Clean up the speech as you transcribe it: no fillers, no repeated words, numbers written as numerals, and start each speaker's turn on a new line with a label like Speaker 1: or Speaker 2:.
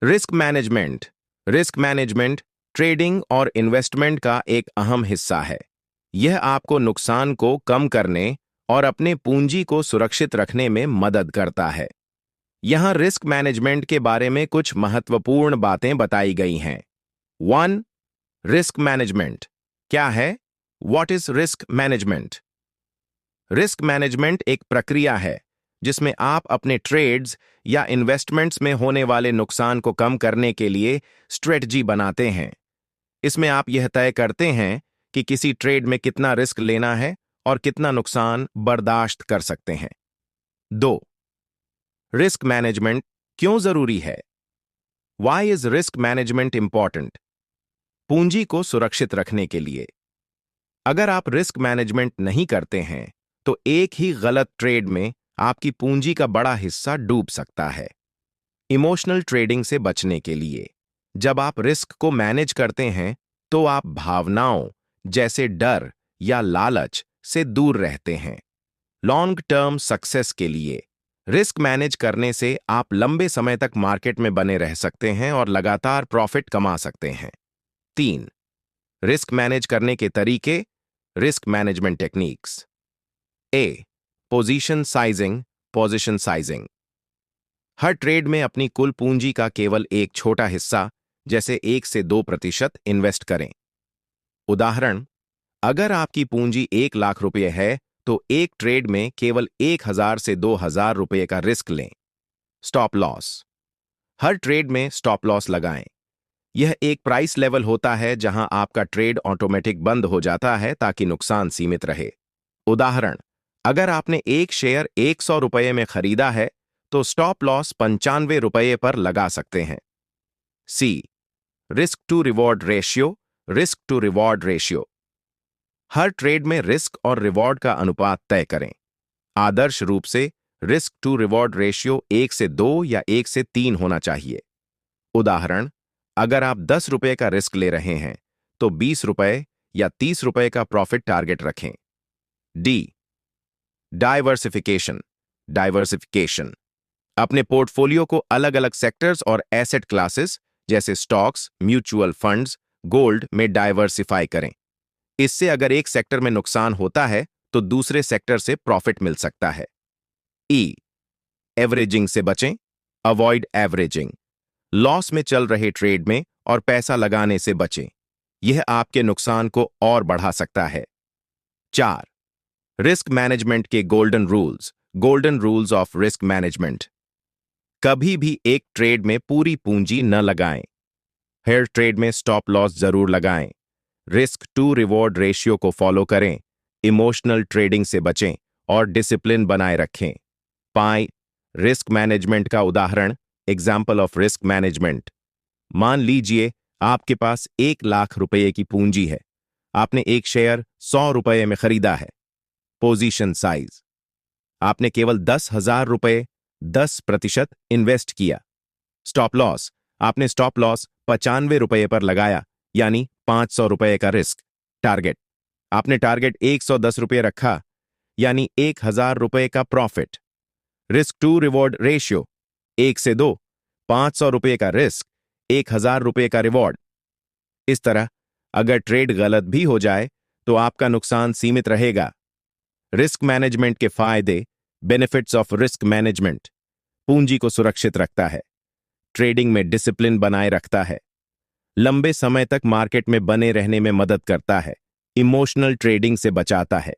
Speaker 1: Risk management trading और investment का एक अहम हिस्सा है। यह आपको नुकसान को कम करने और अपने पूंजी को सुरक्षित रखने में मदद करता है। यहाँ रिस्क मैनेजमेंट के बारे में कुछ महत्वपूर्ण बातें बताई गई हैं। 1. रिस्क मैनेजमेंट क्या है? What is risk management? Risk management एक प्रक्रिया है जिसमें आप अपने ट्रेड्स या इन्वेस्टमेंट्स में होने वाले नुकसान को कम करने के लिए स्ट्रेटजी बनाते हैं। इसमें आप यह तय करते हैं कि किसी ट्रेड में कितना रिस्क लेना है और कितना नुकसान बर्दाश्त कर सकते हैं। 2. रिस्क मैनेजमेंट क्यों जरूरी है? Why is risk management important? पूंजी को सुरक्षित रखने के लिए। अगर आप रिस्क मैनेजमेंट नहीं करते हैं तो एक ही गलत ट्रेड में आपकी पूंजी का बड़ा हिस्सा डूब सकता है। इमोशनल ट्रेडिंग से बचने के लिए जब आप रिस्क को मैनेज करते हैं तो आप भावनाओं जैसे डर या लालच से दूर रहते हैं। लॉन्ग टर्म सक्सेस के लिए रिस्क मैनेज करने से आप लंबे समय तक मार्केट में बने रह सकते हैं और लगातार प्रॉफिट कमा सकते हैं। 3. रिस्क मैनेज करने के तरीके, risk management techniques. A. Position sizing. हर ट्रेड में अपनी कुल पूंजी का केवल एक छोटा हिस्सा जैसे 1 से 2% इन्वेस्ट करें। उदाहरण, अगर आपकी पूंजी 1 लाख रुपए है तो एक ट्रेड में केवल 1000 से 2000 रुपए का रिस्क लें। Stop loss. हर ट्रेड में स्टॉप लॉस लगाएं। यह एक प्राइस लेवल होता है जहां आपका ट्रेड ऑटोमेटिक बंद हो जाता है ताकि नुकसान सीमित रहे। उदाहरण, अगर आपने एक शेयर 100 रुपए में खरीदा है तो स्टॉप लॉस 95 रुपए पर लगा सकते हैं। C. Risk to reward ratio. हर ट्रेड में रिस्क और रिवॉर्ड का अनुपात तय करें। आदर्श रूप से रिस्क टू रिवॉर्ड रेशियो 1 से 2 या 1 से 3 होना चाहिए। उदाहरण, अगर आप 10 रुपए का रिस्क ले रहे हैं तो 20 रुपए या 30 रुपए का प्रॉफिट टारगेट रखें। डी. डाइवर्सिफिकेशन। अपने पोर्टफोलियो को अलग अलग सेक्टर्स और एसेट क्लासेस जैसे स्टॉक्स, म्यूचुअल फंड्स, गोल्ड में डाइवर्सिफाई करें। इससे अगर एक सेक्टर में नुकसान होता है तो दूसरे सेक्टर से प्रॉफिट मिल सकता है। ई. एवरेजिंग से बचें, अवॉइड एवरेजिंग। लॉस में चल रहे ट्रेड में और पैसा लगाने से बचें। यह आपके नुकसान को और बढ़ा सकता है। 4. रिस्क मैनेजमेंट के golden rules of risk management. कभी भी एक ट्रेड में पूरी पूंजी न लगाएं। हर ट्रेड में स्टॉप लॉस जरूर लगाएं। रिस्क टू रिवॉर्ड रेशियो को फॉलो करें। इमोशनल ट्रेडिंग से बचें और डिसिप्लिन बनाए रखें। पाएं रिस्क मैनेजमेंट का उदाहरण, एग्जाम्पल ऑफ रिस्क मैनेजमेंट। मान लीजिए आपके पास 1 लाख रुपए की पूंजी है। आपने एक शेयर 100 रुपए में खरीदा है। पोजीशन साइज, आपने केवल 10,000 रुपए 10% इन्वेस्ट किया। स्टॉप लॉस, आपने स्टॉप लॉस 95 रुपए पर लगाया यानी 500 रुपए का रिस्क। टारगेट, आपने टारगेट 110 रुपए रखा यानी 1000 रुपए का profit. Risk to reward ratio 1 से 2, 500 रुपए का रिस्क, 1000 रुपए का रिवॉर्ड। इस तरह अगर ट्रेड गलत भी हो जाए तो आपका नुकसान सीमित रहेगा। रिस्क मैनेजमेंट के फायदे, बेनिफिट्स ऑफ रिस्क मैनेजमेंट। पूंजी को सुरक्षित रखता है, ट्रेडिंग में डिसिप्लिन बनाए रखता है, लंबे समय तक मार्केट में बने रहने में मदद करता है, इमोशनल ट्रेडिंग से बचाता है,